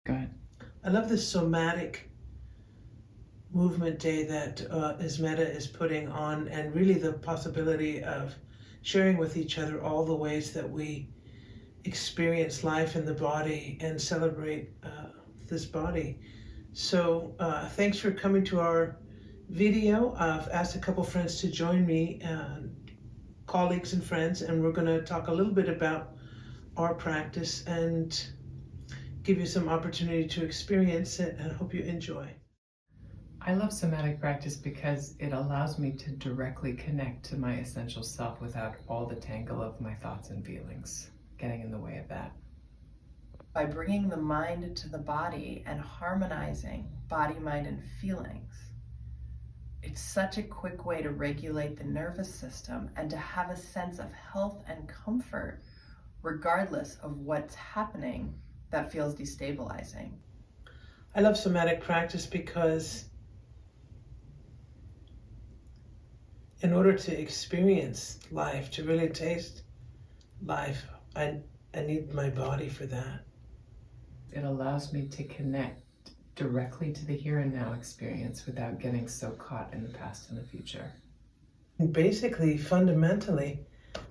Good. I love this somatic movement day that Ismeta is putting on, and really the possibility of sharing with each other all the ways that we experience life in the body and celebrate this body. So thanks for coming to our video. I've asked a couple friends to join me, colleagues and friends, and we're going to talk a little bit about our practice and give you some opportunity to experience it, and I hope you enjoy. I love somatic practice because it allows me to directly connect to my essential self without all the tangle of my thoughts and feelings getting in the way of that. By bringing the mind to the body and harmonizing body, mind, and feelings, it's such a quick way to regulate the nervous system and to have a sense of health and comfort regardless of what's happening that feels destabilizing. I love somatic practice because in order to experience life, to really taste life, I need my body for that. It allows me to connect directly to the here and now experience without getting so caught in the past and the future. And basically, fundamentally,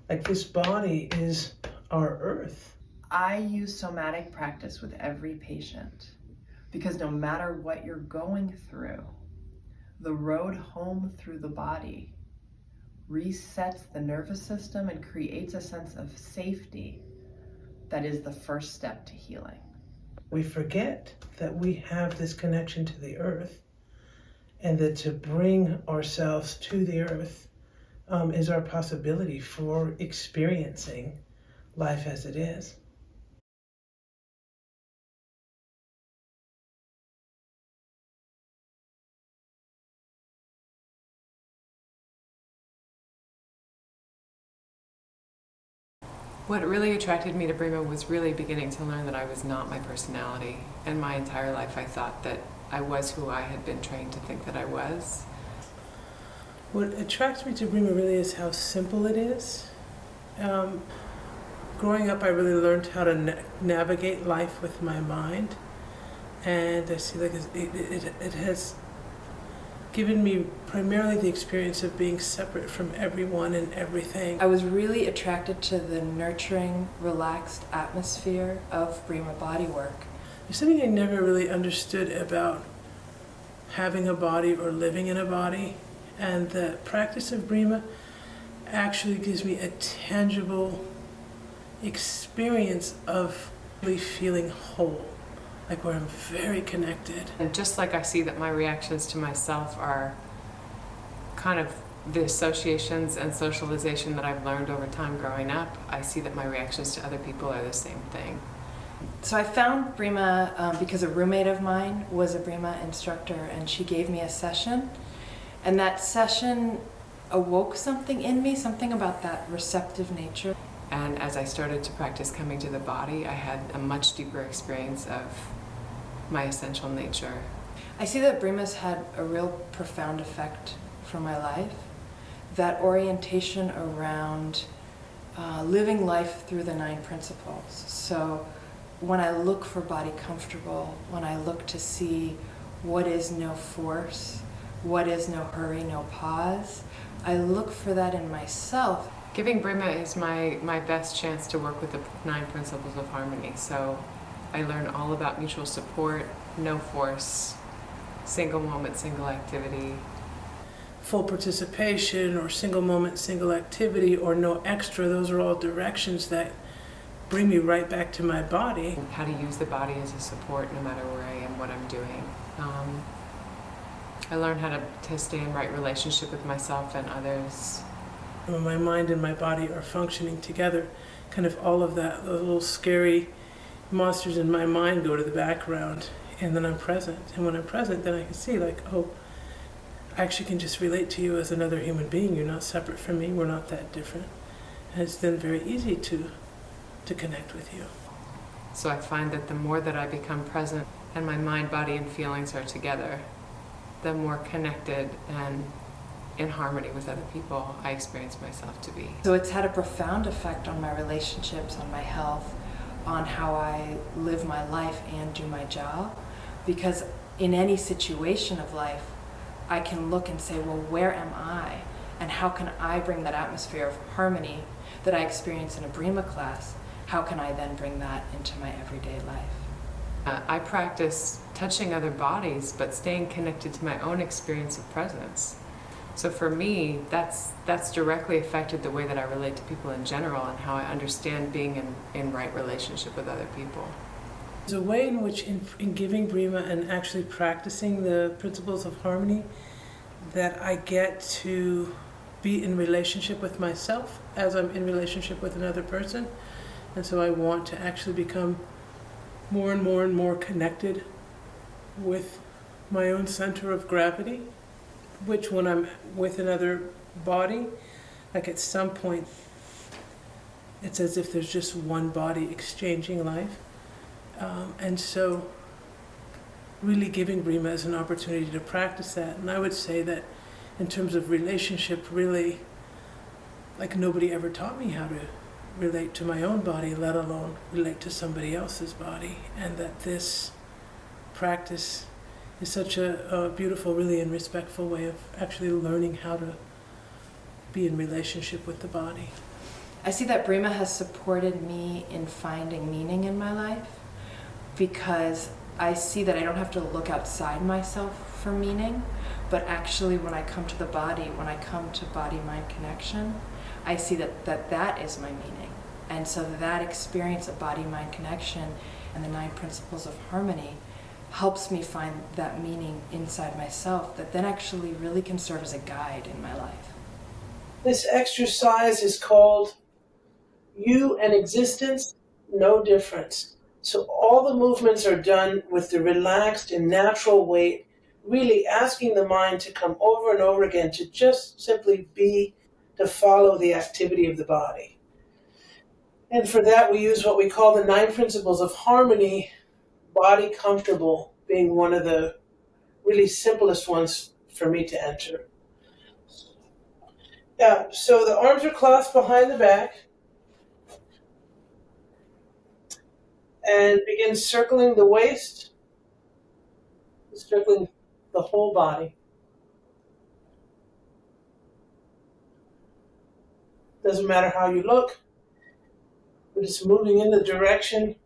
like this body is our earth. I use somatic practice with every patient because no matter what you're going through, the road home through the body resets the nervous system and creates a sense of safety that is the first step to healing. We forget that we have this connection to the earth, and that to bring ourselves to the earth is our possibility for experiencing life as it is. What really attracted me to Breema was really beginning to learn that I was not my personality. And my entire life I thought that I was who I had been trained to think that I was. What attracts me to Breema really is how simple it is. Growing up, I really learned how to navigate life with my mind, and I see like it has given me primarily the experience of being separate from everyone and everything. I was really attracted to the nurturing, relaxed atmosphere of Breema Bodywork. There's something I never really understood about having a body or living in a body, and the practice of Breema actually gives me a tangible experience of really feeling whole, like where I'm very connected. And just like I see that my reactions to myself are kind of the associations and socialization that I've learned over time growing up, I see that my reactions to other people are the same thing. So I found Breema because a roommate of mine was a Breema instructor, and she gave me a session, and that session awoke something in me, something about that receptive nature. And as I started to practice coming to the body, I had a much deeper experience of my essential nature. I see that Breema's had a real profound effect for my life. That orientation around living life through the 9 principles. So when I look for body comfortable, when I look to see what is no force, what is no hurry, no pause, I look for that in myself. Giving Breema is my best chance to work with the 9 principles of harmony. So I learn all about mutual support, no force, single moment, single activity. Full participation, or single moment, single activity, or no extra, those are all directions that bring me right back to my body. How to use the body as a support no matter where I am, what I'm doing. I learned how to stay in right relationship with myself and others. When my mind and my body are functioning together, kind of all of that, those little scary monsters in my mind go to the background, and then I'm present. And when I'm present, then I can see like, oh, I actually can just relate to you as another human being. You're not separate from me. We're not that different. And it's then very easy to connect with you. So I find that the more that I become present and my mind, body, and feelings are together, the more connected and in harmony with other people I experience myself to be. So it's had a profound effect on my relationships, on my health, on how I live my life and do my job. Because in any situation of life, I can look and say, well, where am I? And how can I bring that atmosphere of harmony that I experience in a Breema class? How can I then bring that into my everyday life? I practice touching other bodies, but staying connected to my own experience of presence. So for me, that's directly affected the way that I relate to people in general and how I understand being in right relationship with other people. There's a way in which in giving Breema and actually practicing the principles of harmony that I get to be in relationship with myself as I'm in relationship with another person. And so I want to actually become more and more and more connected with my own center of gravity, which when I'm with another body, like at some point, it's as if there's just one body exchanging life. And so really giving Breema as an opportunity to practice that. And I would say that in terms of relationship, really, like nobody ever taught me how to relate to my own body, let alone relate to somebody else's body. And that this practice is such a beautiful, really, and respectful way of actually learning how to be in relationship with the body. I see that Breema has supported me in finding meaning in my life, because I see that I don't have to look outside myself for meaning, but actually when I come to the body, when I come to body-mind connection, I see that is my meaning. And so that experience of body-mind connection and the 9 principles of harmony helps me find that meaning inside myself that then actually really can serve as a guide in my life. This exercise is called You and Existence, No Difference. So all the movements are done with the relaxed and natural weight, really asking the mind to come over and over again to just simply be, to follow the activity of the body. And for that we use what we call the 9 principles of harmony, body comfortable being one of the really simplest ones for me to enter. Yeah, so the arms are clasped behind the back and begin circling the waist, circling the whole body. Doesn't matter how you look, we're just moving in the direction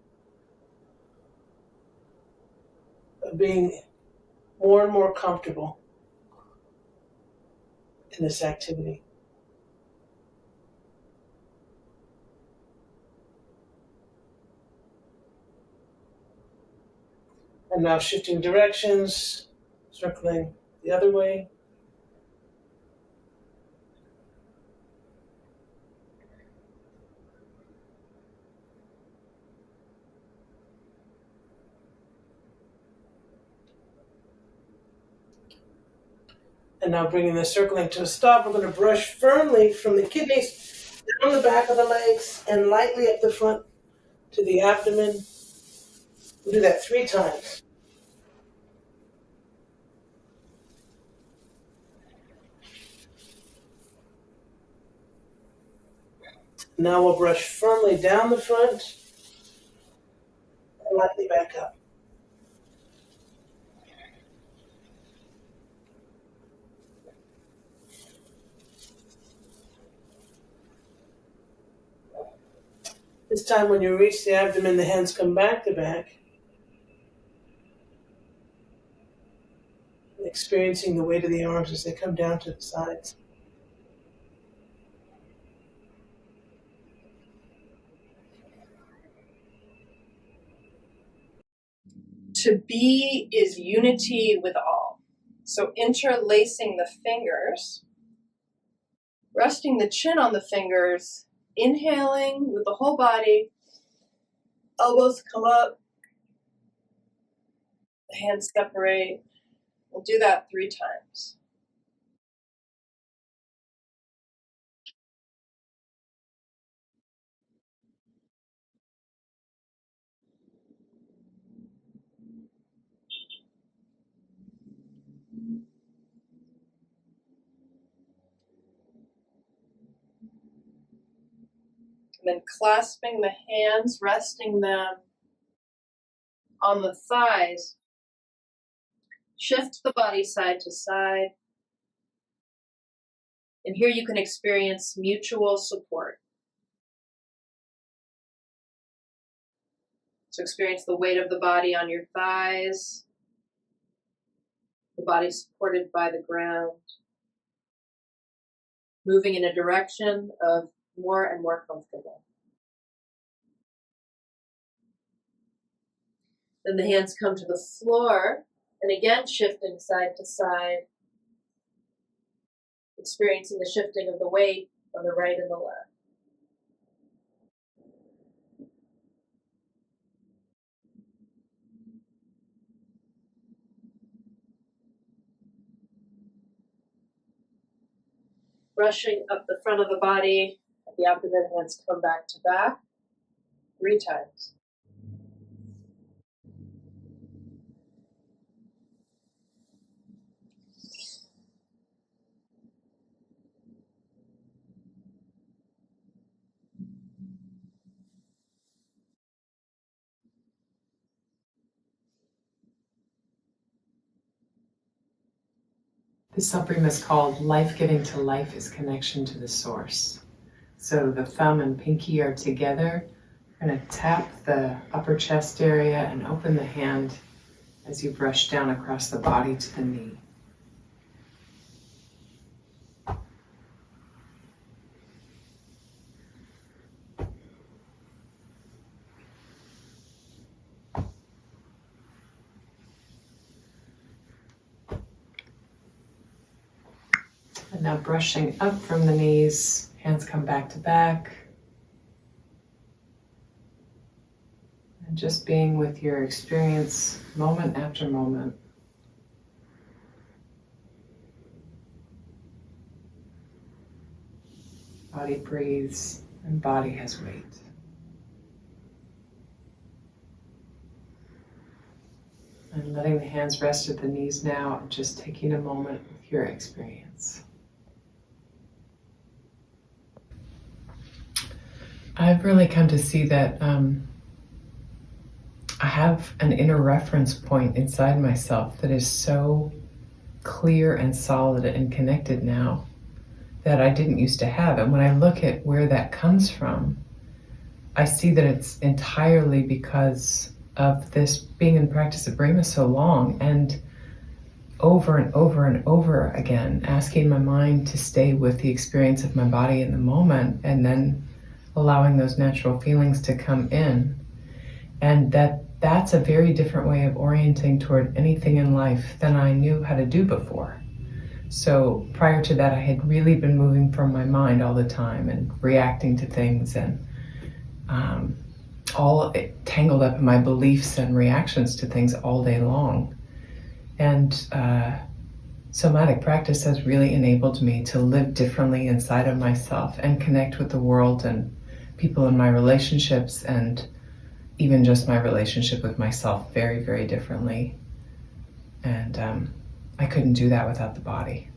of being more and more comfortable in this activity. And now shifting directions, circling the other way. And now bringing the circling to a stop, we're going to brush firmly from the kidneys down the back of the legs and lightly up the front to the abdomen. We'll do that 3 times. Now we'll brush firmly down the front and lightly back up. This time when you reach the abdomen, the hands come back to back. Experiencing the weight of the arms as they come down to the sides. To be is unity with all. So interlacing the fingers, resting the chin on the fingers, inhaling with the whole body, elbows come up, the hands separate. We'll do that 3 times. then clasping the hands, resting them on the thighs. Shift the body side to side. And here you can experience mutual support. So experience the weight of the body on your thighs, the body supported by the ground, moving in a direction of more and more comfortable. Then the hands come to the floor, and again shifting side to side, experiencing the shifting of the weight on the right and the left. Brushing up the front of the body, the abdomen, hands come back to back 3 times. This Supreme is called Life Giving to Life is Connection to the Source. So the thumb and pinky are together. We're going to tap the upper chest area and open the hand as you brush down across the body to the knee. And now brushing up from the knees, hands come back to back. And just being with your experience moment after moment. Body breathes and body has weight. And letting the hands rest at the knees now, and just taking a moment with your experience. I've really come to see that I have an inner reference point inside myself that is so clear and solid and connected now that I didn't used to have. And when I look at where that comes from, I see that it's entirely because of this being in practice of Breema so long, and over and over and over again, asking my mind to stay with the experience of my body in the moment, and then allowing those natural feelings to come in. And that's a very different way of orienting toward anything in life than I knew how to do before. So prior to that, I had really been moving from my mind all the time and reacting to things, and all tangled up in my beliefs and reactions to things all day long. And somatic practice has really enabled me to live differently inside of myself and connect with the world and people in my relationships, and even just my relationship with myself very, very differently. And I couldn't do that without the body.